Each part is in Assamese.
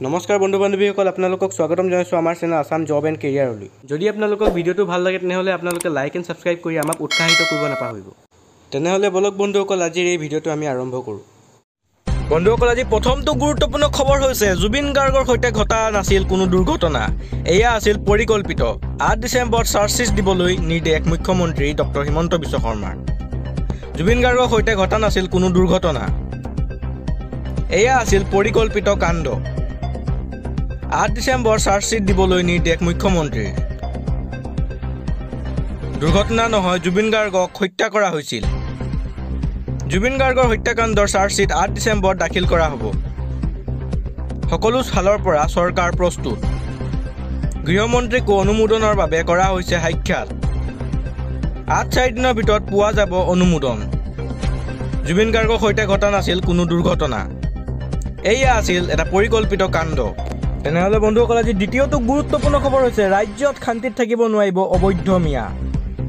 নমস্কাৰ বন্ধু বান্ধৱীসকল, আপোনালোকক স্বাগতম জনাইছোঁ আমাৰ চেনেল আসাম জব এণ্ড কেৰিয়াৰলৈ। যদি আপোনালোকক ভিডিঅ'টো ভাল লাগে তেনেহ'লে আপোনালোকে লাইক এণ্ড ছাবস্ক্ৰাইব কৰি আমাক উৎসাহিত কৰিব নাপাহৰিব। তেনেহ'লে বলক বন্ধুসকল, আজিৰ এই ভিডিঅ'টো আমি আৰম্ভ কৰোঁ। বন্ধুসকল, আজি প্ৰথমটো গুৰুত্বপূৰ্ণ খবৰ হৈছে জুবিন গাৰ্গৰ সৈতে ঘটা নাছিল কোনো দুৰ্ঘটনা। এয়া আছিল পৰিকল্পিত। 8 ডিচেম্বৰত চাৰ্জশ্বিট দিবলৈ নিৰ্দেশ মুখ্যমন্ত্ৰী ডক্টৰ হিমন্ত বিশ্ব শৰ্মাৰ। জুবিন গাৰ্গৰ সৈতে ঘটা নাছিল কোনো দুৰ্ঘটনা। এয়া আছিল পৰিকল্পিত কাণ্ড। 8 ডিচেম্বৰ চাৰ্জশ্বিট দিবলৈ নিৰ্দেশ মুখ্যমন্ত্ৰীৰ। দুৰ্ঘটনা নহয়, জুবিন গাৰ্গক হত্যা কৰা হৈছিল। জুবিন গাৰ্গৰ হত্যাকাণ্ডৰ চাৰ্জশ্বিট 8 ডিচেম্বৰত দাখিল কৰা হ'ব। সকলো ফালৰ পৰা চৰকাৰ প্ৰস্তুত। গৃহমন্ত্ৰীকো অনুমোদনৰ বাবে কৰা হৈছে সাক্ষাৎ। 8-4 দিনৰ ভিতৰত পোৱা যাব অনুমোদন। জুবিন গাৰ্গৰ সৈতে ঘটা নাছিল কোনো দুৰ্ঘটনা। এয়া আছিল এটা পৰিকল্পিত কাণ্ড। তেনেহ'লে বন্ধুসকল, আজি দ্বিতীয়টো গুৰুত্বপূৰ্ণ খবৰ হৈছে ৰাজ্যত শান্তিত থাকিব নোৱাৰিব অবৈধ মিয়া।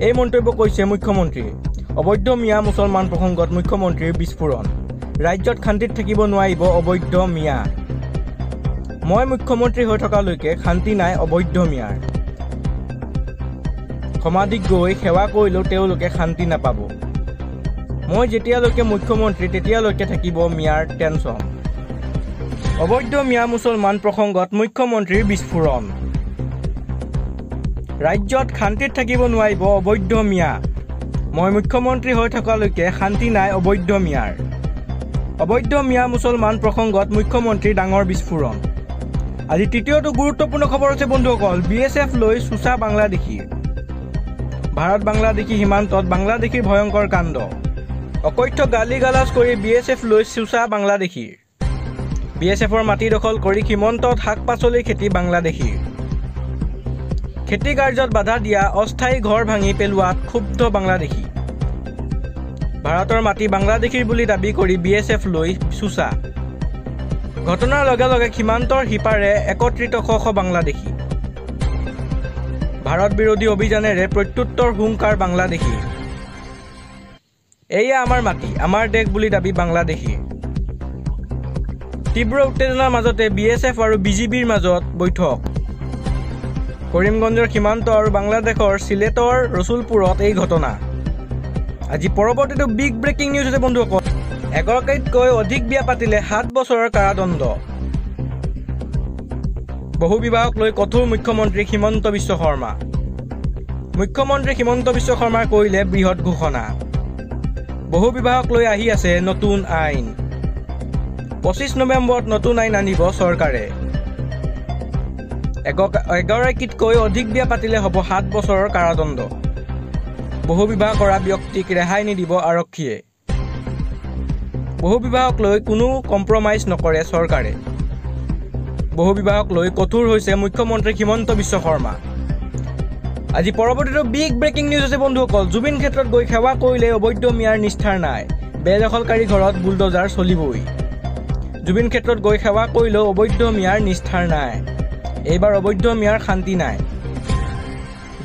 এই মন্তব্য কৈছে মুখ্যমন্ত্ৰীয়ে। অবৈধ মিয়া মুছলমান প্ৰসংগত মুখ্যমন্ত্ৰীৰ বিস্ফোৰণ। ৰাজ্যত শান্তিত থাকিব নোৱাৰিব অবৈধ মিয়া। মই মুখ্যমন্ত্ৰী হৈ থকালৈকে শান্তি নাই অবৈধ মিয়াৰ। সমাধিক গৈ সেৱা কৰিলেও তেওঁলোকে শান্তি নাপাব। মই যেতিয়ালৈকে মুখ্যমন্ত্ৰী তেতিয়ালৈকে থাকিব মিয়াৰ টেনচন। অবৈধ মিয়া মুছলমান প্ৰসংগত মুখ্যমন্ত্ৰীৰ বিস্ফোৰণ। ৰাজ্যত শান্তিত থাকিব নোৱাৰিব অবৈধ মিয়া। মই মুখ্যমন্ত্ৰী হৈ থকালৈকে শান্তি নাই অবৈধ মিয়াৰ। অবৈধ মিয়া মুছলমান প্ৰসংগত মুখ্যমন্ত্ৰীৰ ডাঙৰ বিস্ফোৰণ। আজি তৃতীয়টো গুৰুত্বপূৰ্ণ খবৰ হৈছে বন্ধুসকল, BSF লৈ চোচা বাংলাদেশীৰ। ভাৰত বাংলাদেশী সীমান্তত বাংলাদেশীৰ ভয়ংকৰ কাণ্ড। অকথ্য গালি গালাজ কৰি BSF লৈ চোচা বাংলাদেশীৰ। BSFৰ মাটি দখল কৰি সীমান্তত শাক পাচলিৰ খেতি বাংলাদেশীৰ। খেতি কাৰ্যত বাধা দিয়া, অস্থায়ী ঘৰ ভাঙি পেলোৱাত ক্ষুব্ধ বাংলাদেশী। ভাৰতৰ মাটি বাংলাদেশীৰ বুলি দাবী কৰি BSF লৈ চোচা। ঘটনাৰ লগে লগে সীমান্তৰ সিপাৰে একত্ৰিত শ বাংলাদেশী। ভাৰত বিৰোধী অভিযানেৰে প্ৰত্যুত্তৰ হুংকাৰ বাংলাদেশী। এয়া আমাৰ মাটি, আমাৰ দেশ বুলি দাবী বাংলাদেশী। তীব্ৰ উত্তেজনাৰ মাজতে BSF আৰু BGBৰ মাজত বৈঠক। কৰিমগঞ্জৰ সীমান্ত আৰু বাংলাদেশৰ চিলেটৰ ৰচুলপুৰত এই ঘটনা। আজি পৰৱৰ্তীটো বিগ ব্ৰেকিং নিউজ হৈছে বন্ধুসকল, এগৰাকীতকৈ অধিক বিয়া পাতিলে 7 বছৰৰ কাৰাদণ্ড। বহু বিবাহক লৈ কঠোৰ মুখ্যমন্ত্ৰী হিমন্ত বিশ্ব শৰ্মা। মুখ্যমন্ত্ৰী হিমন্ত বিশ্ব শৰ্মাই কৰিলে বৃহৎ ঘোষণা। বহু বিবাহক লৈ আহি আছে নতুন আইন। 25 নৱেম্বৰত নতুন আইন আনিব চৰকাৰে। এগৰাকীতকৈ অধিক বিয়া পাতিলে হ'ব 7 বছৰৰ কাৰাদণ্ড। বহু বিবাহ কৰা ব্যক্তিক ৰেহাই নিদিব আৰক্ষীয়ে। বহু বিবাহক লৈ কোনো কম্প্ৰমাইজ নকৰে চৰকাৰে। বহু বিবাহক লৈ কঠোৰ হৈছে মুখ্যমন্ত্ৰী হিমন্ত বিশ্ব শৰ্মা। আজি পৰৱৰ্তীটো বিগ ব্ৰেকিং নিউজ হৈছে বন্ধুসকল, জুবিন ক্ষেত্ৰত গৈ সেৱা কৰিলে অবৈধ মিয়াৰ নিষ্ঠাৰ নাই। বেদখলকাৰী ঘৰত বুলডজাৰ চলিবই। জুবিন ক্ষেত্ৰত গৈ সেৱা কৰিলেও অবৈধ মিয়াৰ নিষ্ঠাৰ নাই। এইবাৰ অবৈধ মিয়াৰ শান্তি নাই।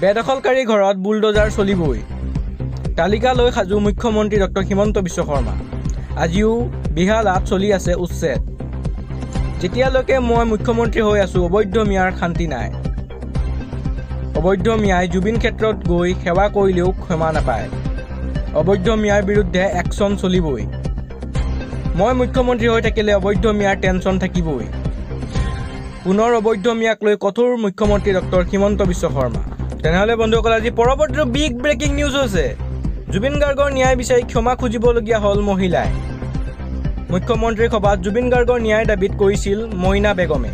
বেদখলকাৰী ঘৰত বুলডজাৰ চলিবই। তালিকা লৈ সাজু মুখ্যমন্ত্ৰী ডক্টৰ হিমন্ত বিশ্ব শৰ্মা। আজিও বিহালাত চলি আছে উচ্ছেদ। যেতিয়ালৈকে মই মুখ্যমন্ত্ৰী হৈ আছো অবৈধ মিয়াৰ শান্তি নাই। অবৈধ মিয়াই জুবিন ক্ষেত্ৰত গৈ সেৱা কৰিলেও ক্ষমা নাপায়। অবৈধ মিয়াৰ বিৰুদ্ধে একশ্যন চলিবই। মই মুখ্যমন্ত্ৰী হৈ থাকিলে অবৈধ মিয়াৰ টেনচন থাকিবই। পুনৰ অবৈধ মিয়াক লৈ কঠোৰ মুখ্যমন্ত্ৰী ডক্টৰ হিমন্ত বিশ্ব শৰ্মা। তেনেহ'লে বন্ধুসকল, আজি পৰৱৰ্তীটো বিগ ব্ৰেকিং নিউজ হৈছে জুবিন গাৰ্গৰ ন্যায় বিচাৰি ক্ষমা খুজিবলগীয়া হ'ল মহিলাই। মুখ্যমন্ত্ৰীৰ সভাত জুবিন গাৰ্গৰ ন্যায় দাবীত কৰিছিল মইনা বেগমে।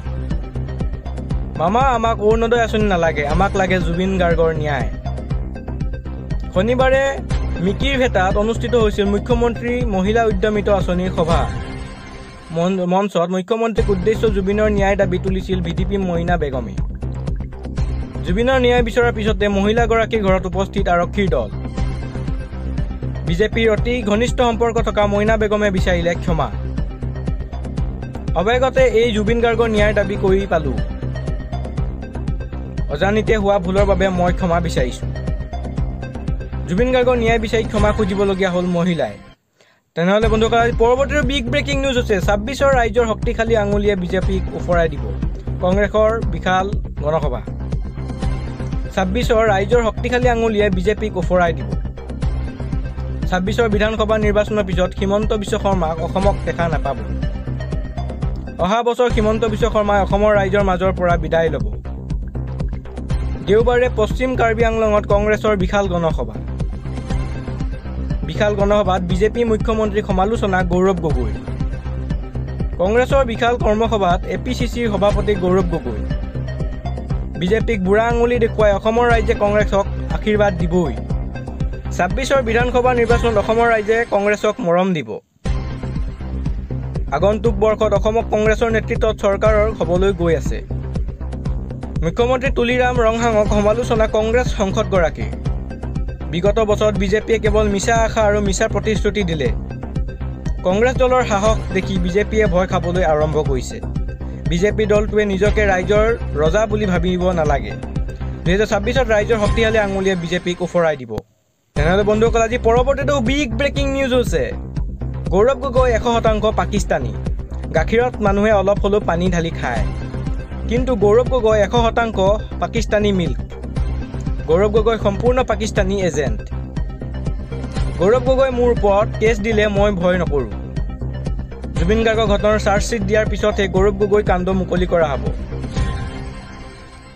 মামা, আমাক অৰুণোদয় আঁচনি নালাগে, আমাক লাগে জুবিন গাৰ্গৰ ন্যায়। শনিবাৰে মিকিৰ ভেটাত অনুষ্ঠিত হৈছিল মুখ্যমন্ত্ৰী মহিলা উদ্যমিত আঁচনিৰ সভা। মঞ্চত মুখ্যমন্ত্ৰীক উদ্দেশ্য জুবিনৰ ন্যায় দাবী তুলিছিল VDP মইনা বেগমে। জুবিনৰ ন্যায় বিচৰাৰ পিছতে মহিলাগৰাকীৰ ঘৰত উপস্থিত আৰক্ষীৰ দল। বিজেপিৰ অতি ঘনিষ্ঠ সম্পৰ্ক থকা মইনা বেগমে বিচাৰিলে ক্ষমা। অৱশেষতে এই জুবিন গাৰ্গৰ ন্যায় দাবী কৰি পালোঁ। অজানিতে হোৱা ভুলৰ বাবে মই ক্ষমা বিচাৰিছোঁ। জুবিন গাৰ্গৰ ন্যায় বিচাৰি ক্ষমা খুজিবলগীয়া হ'ল মহিলাই। তেনেহ'লে বন্ধুসকল পৰৱৰ্তী বিগ ব্ৰেকিং নিউজ হৈছে 26ৰ ৰাইজৰ শক্তিশালী আঙুলিয়ে বিজেপিক ওফৰাই দিব কংগ্ৰেছৰ বিশাল গণসভা 26ৰ ৰাইজৰ শক্তিশালী আঙুলিয়ে বিজেপিক ওফৰাই দিব 26ৰ বিধানসভা নিৰ্বাচনৰ পিছত হিমন্ত বিশ্ব শৰ্মাক অসমক দেখা নাপাব অহা বছৰ হিমন্ত বিশ্ব শৰ্মাই অসমৰ ৰাইজৰ মাজৰ পৰা বিদায় ল'ব দেওবাৰে পশ্চিম কাৰ্বি আংলঙত কংগ্ৰেছৰ বিশাল গণসভাত বিজেপি মুখ্যমন্ত্ৰীক সমালোচনা গৌৰৱ গগৈ কংগ্ৰেছৰ বিশাল কৰ্মসভাত APCCৰ সভাপতি গৌৰৱ গগৈ বিজেপিক বুঢ়া আঙুলি দেখুৱাই অসমৰ ৰাইজে কংগ্ৰেছক আশীৰ্বাদ দিবই 26ৰ বিধানসভা নিৰ্বাচনত অসমৰ ৰাইজে কংগ্ৰেছক মৰম দিব আগন্তুক বৰ্ষত অসমক কংগ্ৰেছৰ নেতৃত্বত চৰকাৰৰ হ'বলৈ গৈ আছে মুখ্যমন্ত্ৰী তুলিৰাম ৰংহাঙক সমালোচনা কংগ্ৰেছ সাংসদগৰাকী বিগত বছৰত বিজেপিয়ে কেৱল মিছা আশা আৰু মিছা প্ৰতিশ্ৰুতি দিলে কংগ্ৰেছ দলৰ সাহস দেখি বিজেপিয়ে ভয় খাবলৈ আৰম্ভ কৰিছে বিজেপি দলটোৱে নিজকে ৰাইজৰ ৰজা বুলি ভাবিব নালাগে 2026ত ৰাইজৰ শক্তিশালী আঙুলিয়ে বিজেপিক ওফৰাই দিব তেনেহ'লে বন্ধুসকল আজি পৰৱৰ্তীটো বিগ ব্ৰেকিং নিউজ হৈছে গৌৰৱ গগৈ 100% পাকিস্তানী গাখীৰত মানুহে অলপ হ'লেও পানী ঢালি খায় কিন্তু গৌৰৱ গগৈ 100% পাকিস্তানী মিল্ক গৌৰৱ গগৈ সম্পূৰ্ণ পাকিস্তানী এজেণ্ট গৌৰৱ গগৈ মোৰ ওপৰত কেছ দিলে মই ভয় নকৰোঁ জুবিন গাৰ্গৰ ঘটনাৰ চাৰ্জশ্বিট দিয়াৰ পিছতহে গৌৰৱ গগৈ কাণ্ড মুকলি কৰা হ'ব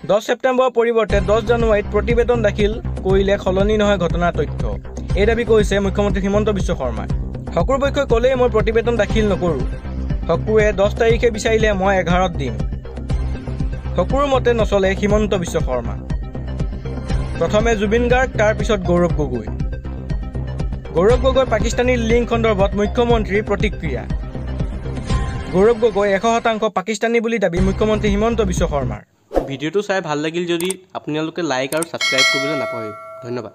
10 ছেপ্টেম্বৰৰ পৰিৱৰ্তে 10 জানুৱাৰীত প্ৰতিবেদন দাখিল কৰিলে সলনি নহয় ঘটনাৰ তথ্য এই দাবী কৰিছে মুখ্যমন্ত্ৰী হিমন্ত বিশ্ব শৰ্মাই শকুৰ পক্ষই ক'লেই মই প্ৰতিবেদন দাখিল নকৰোঁ শকুৰে 10 তাৰিখে বিচাৰিলে মই 11ত দিম শকুৰ মতে নচলে হিমন্ত বিশ্ব শৰ্মা প্ৰথমে জুবিন গাৰ্গ তাৰ পিছত গৌৰৱ গগৈ পাকিস্তানী লিংক সন্দৰ্ভত মুখ্যমন্ত্ৰীৰ প্ৰতিক্ৰিয়া গৌৰৱ গগৈ 100% পাকিস্তানী বুলি দাবী মুখ্যমন্ত্ৰী হিমন্ত বিশ্ব শৰ্মাৰ ভিডিঅ'টো চাই ভাল লাগিল যদি আপোনালোকে লাইক আৰু ছাবস্ক্ৰাইব কৰিবলৈ নাপাহৰিব ধন্যবাদ